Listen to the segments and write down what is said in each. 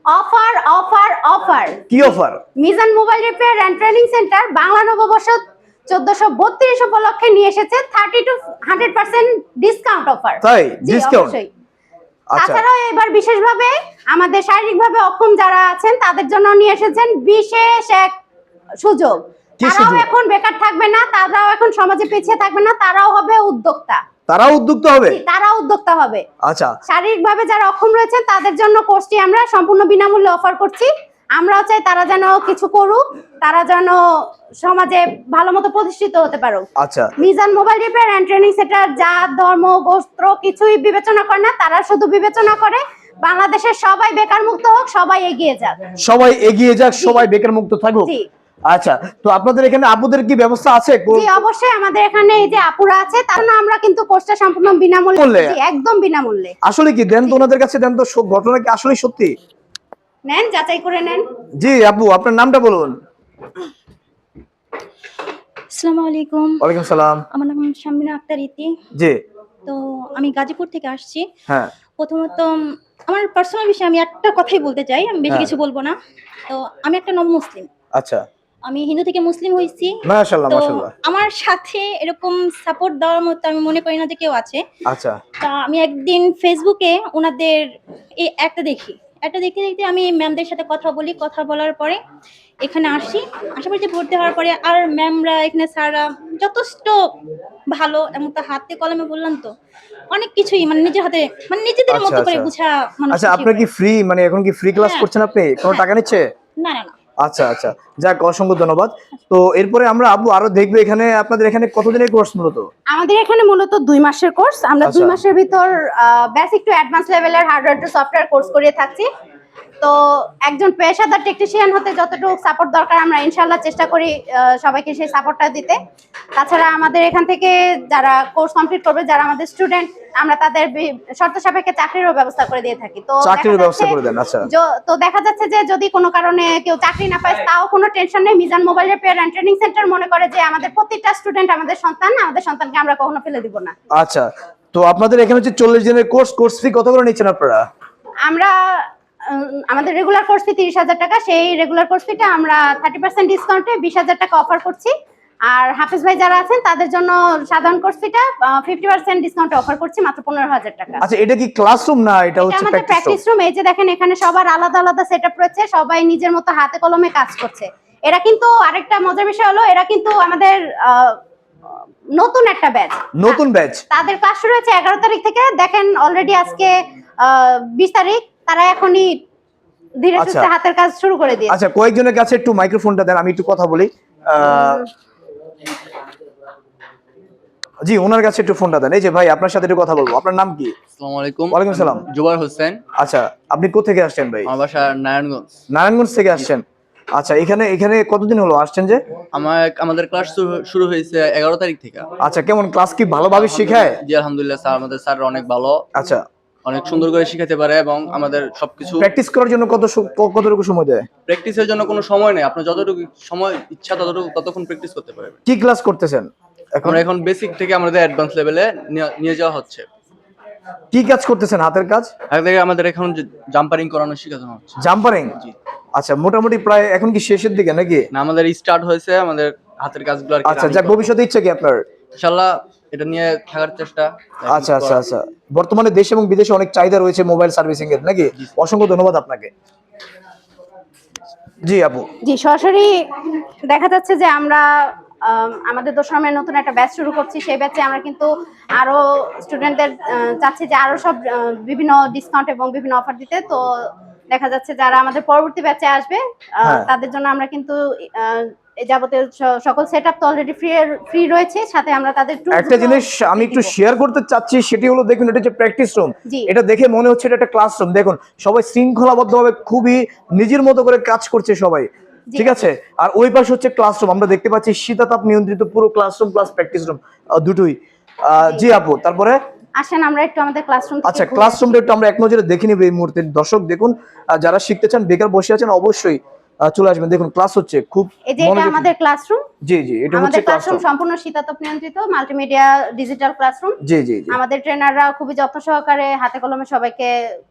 Offer offer offer. কি offer? Mizan mobile repair and training centre Bangla নববর্ষ 1432 উপলক্ষে নিয়ে এসেছে 30 to 100% ডিসকাউন্ট অফার। তাই? জি, ডিসকাউন্ট? অবশ্যই। আচ্ছা। তাছাড়াও এবার বিশেষভাবে আমাদের শারীরিকভাবে অক্ষম যারা আছেন তাদের জন্য নিয়ে এসেছেন বিশেষ এক সুযোগ। কি তারাও সুযোগ? এখন বেকার থাকবে না, তারাও এখন সমাজে পিছিয়ে থাকবে না, তারাও হবে উদ্যোক্তা। তারাও উদ্যোক্তা হবে? জি, তারাও উদ্যোক্তা হবে। আচ্ছা। শারীরিকভাবে যারা অক্ষম রয়েছেন তাদের জন্য কোর্সটি আমরা সম্পূর্ণ বিনামূল্যে অফার করছি। আমরাও চাই তারা যেন কিছু করুক, তারা যেন সমাজে ভালো মতো প্রতিষ্ঠিত হতে পারুক। আচ্ছা। Mizan mobile repair and training centre জাত ধর্ম গোত্র কিছুই বিবেচনা করে না, তারা শুধু বিবেচনা করে বাংলাদেশের সবাই বেকার মুক্ত হোক, সবাই এগিয়ে যাক। সবাই এগিয়ে যাক, সবাই বেকার মুক্ত থাকুক। জি। আচ্ছা, তো আপনাদের এখানে আপুদের কি ব্যবস্থা আছে? জি, অবশ্যই আমাদের এখানে এই যে আপুরা আছে তার জন্য আমরা কিন্তু কোর্সটা সম্পূর্ণ বিনামূল্যে, জি একদম বিনামূল্যে। আসলে কি দেন তো ওনাদের কাছে, দেন তো ঘটনা কি আসলে সত্যি? নেন, যাচাই করে নেন। জি আপু, আপনার নামটা বলুন। আসসালামু আলাইকুম। ওয়ালাইকুম সালাম। আমার নাম শামিনা আক্তার ইতি। জি। তো আমি গাজীপুর থেকে আসছি। হ্যাঁ। প্রথমত আমার পার্সোনাল বিষয়ে আমি একটা কথাই বলতে চাই, আমি বেশি কিছু বলবো না। তো আমি একটা নন মুসলিম। আচ্ছা। আমি হিন্দু থেকে মুসলিম হইছি। মাশাআল্লাহ তো মাশাআল্লাহ। আমার সাথে এরকম সাপোর্ট দেওয়ার মতো আমি মনে করি না যে কেউ আছে। আচ্ছা। তা আমি একদিন ফেসবুকে ওনাদের এই একটা দেখতে দেখতে আমি ম্যামদের সাথে কথা বলি, কথা বলার পরে এখানে আসি, আশেপাশে ভর্তি হওয়ার পরে আর ম্যামরা এখানে স্যাররা যথেষ্ট ভালো, এমন তো হাতে কলমে বললাম তো অনেক কিছুই মানে নিজের হাতে মানে নিজেদের মতো করে বুঝা মানুষ। আচ্ছা, আপনার কি ফ্রি, মানে এখন কি ফ্রি ক্লাস করছেন আপনি? কোনো টাকা নিচ্ছে? না না না। আচ্ছা আচ্ছা, যাক অসংখ্য ধন্যবাদ। তো এরপরে আমরা আপু আরো দেখবো এখানে আপনাদের এখানে কতদিনের কোর্স মূলত? আমাদের এখানে মূলত 2 মাসের কোর্স। আমরা 2 মাসের ভিতর বেসিক টু অ্যাডভান্স লেভেলের হার্ডওয়্যার টু সফটওয়্যার কোর্স করিয়ে থাকছি। তো একজন পেশাদার টেকনিশিয়ান হতে যতটুকু সাপোর্ট দরকার আমরা ইনশাআল্লাহ চেষ্টা করি সবাইকে সেই সাপোর্টটা দিতে। তাছাড়া আমাদের এখান থেকে যারা কোর্স কমপ্লিট করবে, যারা আমাদের স্টুডেন্ট, আমরা তাদের শর্ত সাপেক্ষে চাকরিরও ব্যবস্থা করে দিয়ে থাকি। তো চাকরির ব্যবস্থা করে দেন? আচ্ছা। তো দেখা যাচ্ছে যে যদি কোনো কারণে কেউ চাকরি না পায় তাও কোনো টেনশন নেই। Mizan mobile repair and training centre মনে করে যে আমাদের প্রত্যেকটা স্টুডেন্ট আমাদের সন্তান, আমাদের সন্তানকে আমরা কখনো ফেলে দিব না। আচ্ছা, তো আপনাদের এখানে হচ্ছে 40 দিনের কোর্স ফি কত করে নিচ্ছেন আপনারা? আমরা আমাদের রেগুলার কোর্স ফি 30,000 টাকা। সেই রেগুলার কোর্স ফিটা আমরা 30% ডিসকাউন্টে 20,000 টাকা অফার করছি। আর হাফেজ ভাই যারা আছেন তাদের জন্য সাধারণ কোর্স ফিটা 50% ডিসকাউন্টে অফার করছি মাত্র 15,000 টাকা। আচ্ছা, এটা কি ক্লাসরুম না এটা হচ্ছে প্র্যাকটিস রুম? এই যে দেখেন এখানে সবার আলাদা আলাদা সেটআপ রয়েছে, সবাই নিজের মতো হাতে কলমে কাজ করছে। এরা কিন্তু আরেকটা মজার বিষয় হলো এরা কিন্তু আমাদের নতুন একটা ব্যাচ, নতুন ব্যাচ। তাদের ক্লাস শুরু হয়েছে 11 তারিখ থেকে। দেখেন অলরেডি আজকে 20 তারিখ, তারা এখনই ধীরে সুস্থে হাতের কাজ শুরু করে দিয়েছে। আচ্ছা, কয়েকজনের কাছে একটু মাইক্রোফোনটা দেন, আমি একটু কথা বলি। জি, ওনার কাছে একটু ফোনটা দেন। এই যে ভাই, আপনার সাথে একটু কথা বলবো। আপনার নাম কি? আসসালামু আলাইকুম। ওয়ালাইকুম সালাম। জুবাইর হোসেন। আচ্ছা, আপনি কোথা থেকে আসছেন ভাই? আমার বাসা নারায়ণগঞ্জ। নারায়ণগঞ্জ থেকে আসছেন? আচ্ছা, এখানে কতদিন হলো আসছেন যে? আমাদের ক্লাস শুরু হয়েছে 11 তারিখ থেকে। আচ্ছা, কেমন ক্লাস কি ভালোভাবে শেখায়? জি আলহামদুলিল্লাহ, স্যার আমাদের স্যার অনেক ভালো। আচ্ছা, অনেক সুন্দর করে শেখাতে পারে এবং আমাদের সবকিছু প্র্যাকটিস করার জন্য কতটুকু সময় দেয়? প্র্যাকটিসের জন্য কোনো সময় নেই, আপনার যতটুকু সময় ইচ্ছা ততক্ষণ প্র্যাকটিস করতে পারবেন। কি ক্লাস করতেছেন আমরা এখন বেসিক থেকে আমাদের অ্যাডভান্স লেভেলে নিয়ে যাওয়া হচ্ছে। কি কাজ করতেছেন? হাতের কাজ? আমাদের এখন জাম্পারিং করানো শেখানো হচ্ছে। জাম্পারিং? জি। আচ্ছা, মোটামুটি প্রায় এখন কি শেষের দিকে নাকি? না, আমাদের স্টার্ট হয়েছে আমাদের হাতের কাজগুলো আর কি। আচ্ছা, যাক ভবিষ্যতে ইচ্ছা কি আপনার? ইনশাআল্লাহ এটা নিয়ে থাকার চেষ্টা। আচ্ছা আচ্ছা আচ্ছা, বর্তমানে দেশ এবং বিদেশে অনেক চাহিদা রয়েছে মোবাইল সার্ভিসিং এর নাকি? অসংখ্য ধন্যবাদ আপনাকে। জি আপু। জি, সরাসরি দেখা যাচ্ছে যে আমরা আমাদের দশমের নতুন একটা ব্যাচ শুরু করছি। সেই ব্যাচে আমরা কিন্তু আরো স্টুডেন্টদের চাচ্ছি যে আরো সব বিভিন্ন ডিসকাউন্ট এবং বিভিন্ন অফার দিতে। তো দেখা যাচ্ছে যারা আমাদের পরবর্তী ব্যাচে আসবে তাদের জন্য আমরা কিন্তু যাবতীয় সকল সেটআপ তো অলরেডি ফ্রি রয়েছে, সাথে আমরা তাদের একটা জিনিস আমি একটু শেয়ার করতে চাচ্ছি, সেটি হলো দেখুন এটা যে প্র্যাকটিস রুম, এটা দেখে মনে হচ্ছে এটা একটা ক্লাসরুম। দেখুন সবাই শৃঙ্খলাবদ্ধভাবে খুবই নিজের মতো করে কাজ করছে সবাই, ঠিক আছে? আর ওই পাশে হচ্ছে ক্লাসরুম, আমরা দেখতে পাচ্ছি শীতাতাপ নিয়ন্ত্রিত পুরো ক্লাসরুম প্লাস প্র্যাকটিস রুম দুটোই। জি আপু, তারপরে আসেন আমরা একটু আমাদের ক্লাসরুম। আচ্ছা, ক্লাসরুমটা একটু আমরা এক নজরে দেখে নিব এই মুহূর্তে। দর্শক দেখুন, যারা শিখতে চান, বেকার বসে আছেন, অবশ্যই চলে আসবেন। দেখুন ক্লাস হচ্ছে খুব এটা আমাদের ক্লাসরুম। জি জি, এটা হচ্ছে ক্লাসরুম সম্পূর্ণ শীতাতপ নিয়ন্ত্রিত মাল্টিমিডিয়া ডিজিটাল ক্লাসরুম। জি জি, আমাদের ট্রেনাররা খুবই যত্ন সহকারে হাতে কলমে সবাইকে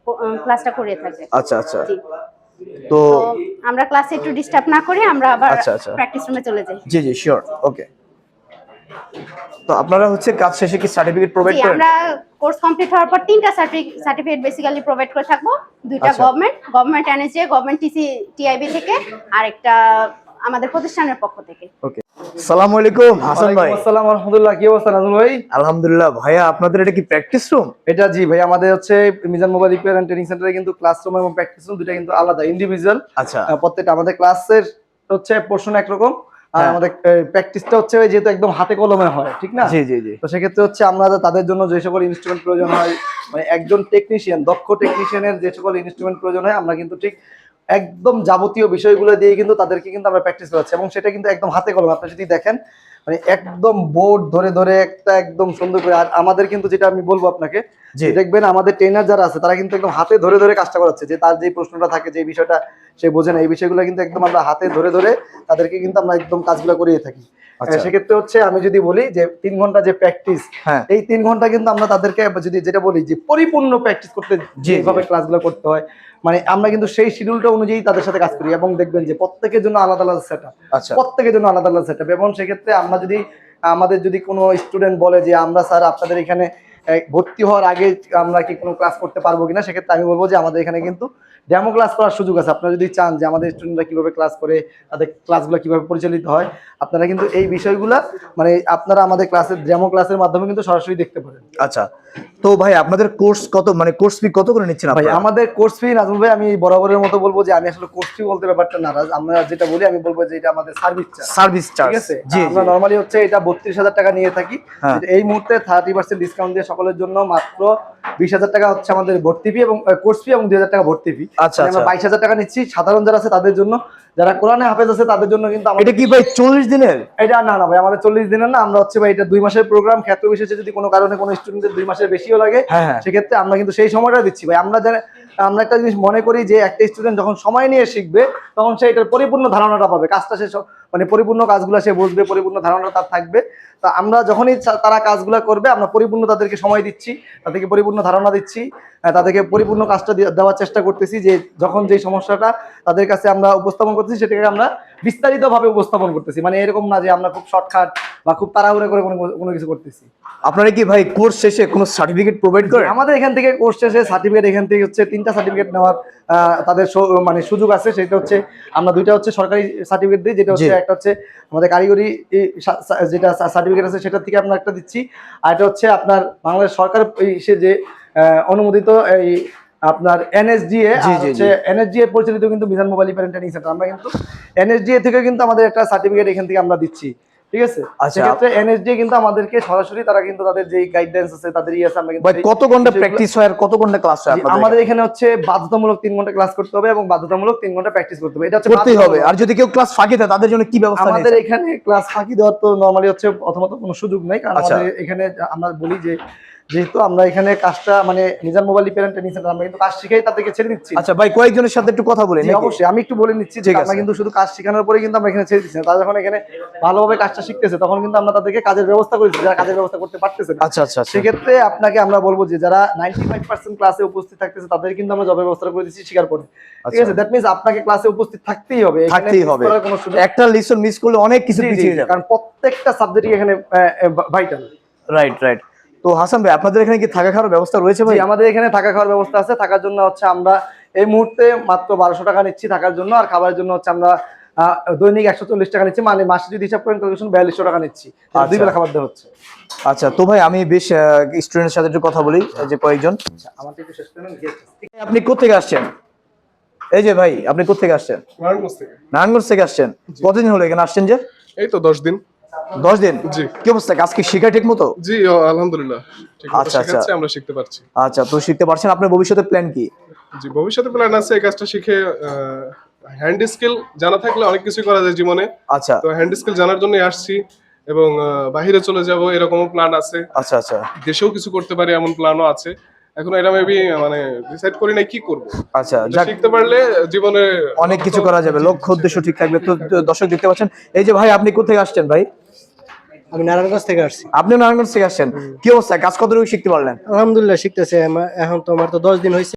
ক্লাসটা করিয়ে থাকে। আচ্ছা আচ্ছা, তো তো আমরা ক্লাসে একটু ডিস্টার্ব না করে আমরা আবার আচ্ছা, আচ্ছা। প্র্যাকটিস রুমে চলে যাই। জি জি শিওর, ওকে। তো আপনারা হচ্ছে কাজ শেষে কি সার্টিফিকেট প্রোভাইড জি, করেন? আমরা কোর্স কমপ্লিট হওয়ার পর 3টা সার্টিফিকেট বেসিক্যালি প্রোভাইড করে থাকবো। 2টা আচ্ছা। গভর্নমেন্ট এনএসজে, গভর্নমেন্ট টিআইবি থেকে, আর একটা আমাদের প্রতিষ্ঠানের পক্ষ থেকে। ওকে। আসসালামু আলাইকুম হাসান ভাই। আসসালাম রাহমাতুল্লাহ, কি অবস্থা নাজমুল ভাই? আলহামদুলিল্লাহ ভাইয়া, আপনাদের এটা কি প্র্যাকটিস রুম? এটা জি ভাই, আমাদের হচ্ছে Mizan mobile repair and training সেন্টারে কিন্তু ক্লাসরুম এবং প্র্যাকটিস রুম দুটো কিন্তু আলাদা, ইন্ডিভিজুয়াল। আচ্ছা প্রত্যেকটা আমাদের ক্লাসের হচ্ছে পোর্শন একরকম, আর হ্যাঁ। আমাদের প্র্যাকটিসটা হচ্ছে ওই যেহেতু একদম হাতে কলমে হয়, ঠিক না? জি জি জি। তো সেক্ষেত্রে হচ্ছে আমরা তাদের জন্য যে সকল ইনস্ট্রুমেন্ট প্রয়োজন হয়, মানে একজন টেকনিশিয়ান, দক্ষ টেকনিশিয়ানের যে সকল ইনস্ট্রুমেন্ট প্রয়োজন হয়, আমরা কিন্তু ঠিক একদম যাবতীয় বিষয়গুলো দিয়ে কিন্তু তাদেরকে কিন্তু আমরা প্র্যাকটিস করাচ্ছি, এবং সেটা কিন্তু একদম হাতে কলমে। আপনি যদি দেখেন মানে একদম বোর্ড ধরে ধরে একটা একদম সুন্দর করে। আর আমাদের কিন্তু যেটা আমি বলবো আপনাকে, জি। দেখবেন আমাদের ট্রেনার যারা আছে তারা কিন্তু একদম হাতে ধরে ধরে কাজটা করাচ্ছে, যে তার যে প্রশ্নটা থাকে, যে বিষয়টা সে বোঝে না, এই বিষয়গুলো কিন্তু একদম আমরা হাতে ধরে ধরে তাদেরকে কিন্তু আমরা একদম কাজগুলো করিয়ে থাকি। আচ্ছা। সেক্ষেত্রে হচ্ছে আমি যদি বলি যে 3 ঘন্টা যে প্র্যাকটিস, হ্যাঁ। এই 3 ঘন্টা কিন্তু আমরা তাদেরকে যদি যেটা বলি যে পরিপূর্ণ প্র্যাকটিস করতে জি, যেভাবে জি। ক্লাসগুলো করতে হয়, মানে আমরা কিন্তু সেই শিডিউলটা অনুযায়ী তাদের সাথে কাজ করি, এবং দেখবেন যে প্রত্যেকের জন্য আলাদা আলাদা সেটআপ, আচ্ছা। প্রত্যেকের জন্য আলাদা আলাদা সেটআপ। এবং সেক্ষেত্রে আমরা যদি আমাদের যদি কোনো স্টুডেন্ট বলে যে আমরা স্যার আপনাদের এখানে ভর্তি হওয়ার আগে আমরা কি কোনো ক্লাস করতে পারবো কিনা, সেক্ষেত্রে আমি বলবো যে আমাদের এখানে কিন্তু ডেমো ক্লাস করার সুযোগ আছে। আপনারা যদি চান যে আমাদের স্টুডেন্টরা কিভাবে ক্লাস করে, তাদের ক্লাসগুলো কিভাবে পরিচালিত হয়, আপনারা কিন্তু এই বিষয়গুলা মানে আপনারা আমাদের ক্লাসের ডেমো ক্লাসের মাধ্যমে কিন্তু সরাসরি দেখতে পারেন। আচ্ছা, তো ভাই আপনাদের কোর্স কত, মানে কোর্স ফি কত করে নিচ্ছেন ভাই আপনারা? আমাদের কোর্স ফি, নাজমুল ভাই আমি বরাবরের মতো বলবো যে আমি আসলে কোর্স ফি বলতে ব্যাপারটা নারাজ। আমরা যেটা বলি, আমি বলবো যে এটা আমাদের সার্ভিস চার্জ। সার্ভিস চার্জ, ঠিক আছে, জি আমরা জি। নরমালি হচ্ছে এটা 32,000 টাকা নিয়ে থাকি। হ্যাঁ। এই মুহূর্তে 30% ডিসকাউন্ট দিয়ে সকলের জন্য মাত্র 20,000 টাকা হচ্ছে আমাদের ভর্তি ফি এবং কোর্স ফি, এবং 2,000 টাকা ভর্তি ফি। আচ্ছা, আমরা আচ্ছা। 22,000 টাকা নিচ্ছি সাধারণ যারা আছে তাদের জন্য, যারা কোরআনে হাফেজ আছে তাদের জন্য কিন্তু এটা কি ভাই 40 দিনের? এটা না না ভাই, আমাদের 40 দিনের না, আমরা হচ্ছে ভাই এটা 2 মাসের প্রোগ্রাম। ক্ষেত্র বিশেষে যদি কোনো কারণে কোনো স্টুডেন্টের 2 মাসের বেশিও লাগে, হ্যাঁ, হ্যাঁ। সেক্ষেত্রে আমরা কিন্তু সেই সময়টা দিচ্ছি ভাই। আমরা একটা জিনিস মনে করি যে একটা স্টুডেন্ট যখন সময় নিয়ে শিখবে, তখন সে এটার পরিপূর্ণ ধারণাটা পাবে, কাজটা সে মানে পরিপূর্ণ কাজগুলো সে বুঝবে, পরিপূর্ণ ধারণা তার থাকবে। তা আমরা যখনই তারা কাজগুলো করবে, আমরা পরিপূর্ণ তাদেরকে সময় দিচ্ছি, তাদেরকে পরিপূর্ণ ধারণা দিচ্ছি, তাদেরকে পরিপূর্ণ কাজটা দেওয়ার চেষ্টা করতেছি, যে যখন যেই সমস্যাটা তাদের কাছে আমরা উপস্থাপন করতেছি সেটাকে আমরা বিস্তারিতভাবে উপস্থাপন করতেছি। মানে এরকম না যে আমরা খুব শর্টকাট বা খুব তাড়াহুড়ো করে কোনো কিছু করতেছি। আপনারা কি ভাই কোর্স শেষে কোনো সার্টিফিকেট প্রোভাইড করেন? আমাদের এখান থেকে কোর্স শেষে সার্টিফিকেট, এখান থেকে হচ্ছে 3টা সার্টিফিকেট নেওয়ার তাদের মানে সুযোগ আছে। সেটা হচ্ছে আমরা 2টা হচ্ছে সরকারি সার্টিফিকেট দিই, যেটা হচ্ছে জি। একটা হচ্ছে আমাদের কারিগরি যেটা সার্টিফিকেট আছে সেটা থেকে আমরা একটা দিচ্ছি, আর এটা হচ্ছে আপনার বাংলাদেশ সরকার সে যে অনুমোদিত এই আপনার এনএসডিএ, জি, জি, হচ্ছে এনএসডিএ পরিচালিত কিন্তু Mizan mobile repair and training centre. আমরা কিন্তু এনএসডিএ থেকে কিন্তু আমাদের একটা সার্টিফিকেট এখান থেকে আমরা দিচ্ছি, ঠিক আছে? আচ্ছা। সেক্ষেত্রে এনএসডিএ কিন্তু আমাদেরকে সরাসরি, তারা কিন্তু তাদের যে গাইডলাইন্স আছে, তাদের আছে, আমরা কিন্তু ভাই সেই কত ঘন্টা বিষয়গুলো- প্র্যাকটিস হয় আর কত ঘন্টা ক্লাস হয় জি, আপনাদের? আমাদের এখানে হচ্ছে বাধ্যতামূলক 3 ঘন্টা ক্লাস করতে হবে এবং বাধ্যতামূলক 3 ঘন্টা প্র্যাকটিস করতে হবে। এটা হচ্ছে করতেই হবে। বাধ্যতামূলক। আর যদি কেউ ক্লাস ফাঁকি দেয় তাদের জন্য কি ব্যবস্থা আমাদের নিয়েছেন? এখানে ক্লাস ফাঁকি দেওয়ার তো নরমালি হচ্ছে প্রথমত কোনো সুযোগ নাই, কারণ আচ্ছা। আমাদের এখানে আমরা বলি যে যেহেতু আমরা এখানে কাজটা মানে Mizan mobile repair and training centre, আমরা কিন্তু কাজ শিখাই তাদেরকে ছেড়ে দিচ্ছি। আচ্ছা ভাই, কয়েকজনের সাথে একটু কথা বলি জি, নাকি? অবশ্যই আমি একটু বলে নিচ্ছি যে ঠিক আমরা আছে। কিন্তু শুধু কাজ শেখানোর পরে কিন্তু আমরা এখানে ছেড়ে দিচ্ছি না। তারা যখন এখানে ভালোভাবে কাজটা শিখতেছে, তখন কিন্তু আমরা তাদেরকে কাজের ব্যবস্থা করেছি, যারা কাজের ব্যবস্থা করতে পারতেছে না। আচ্ছা আচ্ছা আচ্ছা। সেক্ষেত্রে আপনাকে আমরা বলবো যে যারা 95% ক্লাসে উপস্থিত থাকতেছে, তাদের কিন্তু আমরা জবের ব্যবস্থা করে দিচ্ছি শিখার পরে, ঠিক আছে? দ্যাট মিন্স আপনাকে ক্লাসে উপস্থিত থাকতেই হবে, এখানে থাকতেই miss হবে। করার কোনো সুযোগ একটা লিসন মিস করলে অনেক কিছু জি, জি, পিছিয়ে যাবে। কারণ প্রত্যেকটা সাবজেক্টই এখানে ভাইটাল। Right right. তো হাসান ভাই, আপনাদের এখানে কি থাকা খাওয়ার ব্যবস্থা রয়েছে ভাই? জি, আমাদের এখানে থাকা খাওয়ার ব্যবস্থা আছে। থাকার জন্য হচ্ছে আমরা এই মুহূর্তে মাত্র 1200 টাকা নিচ্ছি থাকার জন্য, আর খাবারের জন্য হচ্ছে আমরা দৈনিক 140 টাকা নিচ্ছি, মানে মাসে যদি হিসাব করেন ক্যালকুলেশন 4200 টাকা নিচ্ছি। আচ্ছা। 2 বেলা খাবার দেওয়া হচ্ছে। আচ্ছা, তো ভাই আমি বেশ স্টুডেন্টের সাথে একটু কথা বলি, এই যে কয়েকজন। আচ্ছা, আমাদের একটু শেষ করেন গেস্ট। আপনি কোত্থেকে আসছেন? এই যে ভাই, আপনি কোত্থেকে আসছেন? নারায়ণগঞ্জ থেকে। নারায়ণগঞ্জ থেকে আসছেন। কতদিন হলো এখানে আসছেন যে? এই তো 10 দিন। 10 দিন? জি। কি অবস্থা, কাজ কি শেখা ঠিক মতো? জি, আলহামদুলিল্লাহ ঠিক মতো আচ্ছা, আচ্ছা। শেখাচ্ছে, আমরা শিখতে পারছি। আচ্ছা, তো শিখতে পারছেন। আপনার ভবিষ্যতে প্ল্যান কি? জি, ভবিষ্যতে প্ল্যান আছে এই কাজটা শিখে হ্যান্ড স্কিল জানা থাকলে অনেক কিছু করা যায় জীবনে। আচ্ছা তো হ্যান্ড স্কিল জানার জন্যই আসছি, এবং বাইরে চলে যাব এরকমও প্ল্যান আছে। আচ্ছা আচ্ছা দেশেও কিছু করতে পারি এমন প্ল্যানও আছে। এখন এটা মেবি মানে ডিসাইড করি নাই কি করব। আচ্ছা, এটা যাক, শিখতে পারলে জীবনে অনেক কিছু করা যাবে, লক্ষ্য উদ্দেশ্য ঠিক থাকবে। তো দর্শক দেখতে পাচ্ছেন, এই যে ভাই, আপনি কোথা থেকে আসছেন ভাই? আমি নারায়ণগঞ্জ থেকে আসছি। আপনি নারায়ণগঞ্জ থেকে আসছেন। কি অবস্থা, কাজ কতটুকু শিখতে পারলেন? আলহামদুলিল্লাহ শিখতেছে। এখন তো আমার তো 10 দিন হয়েছে।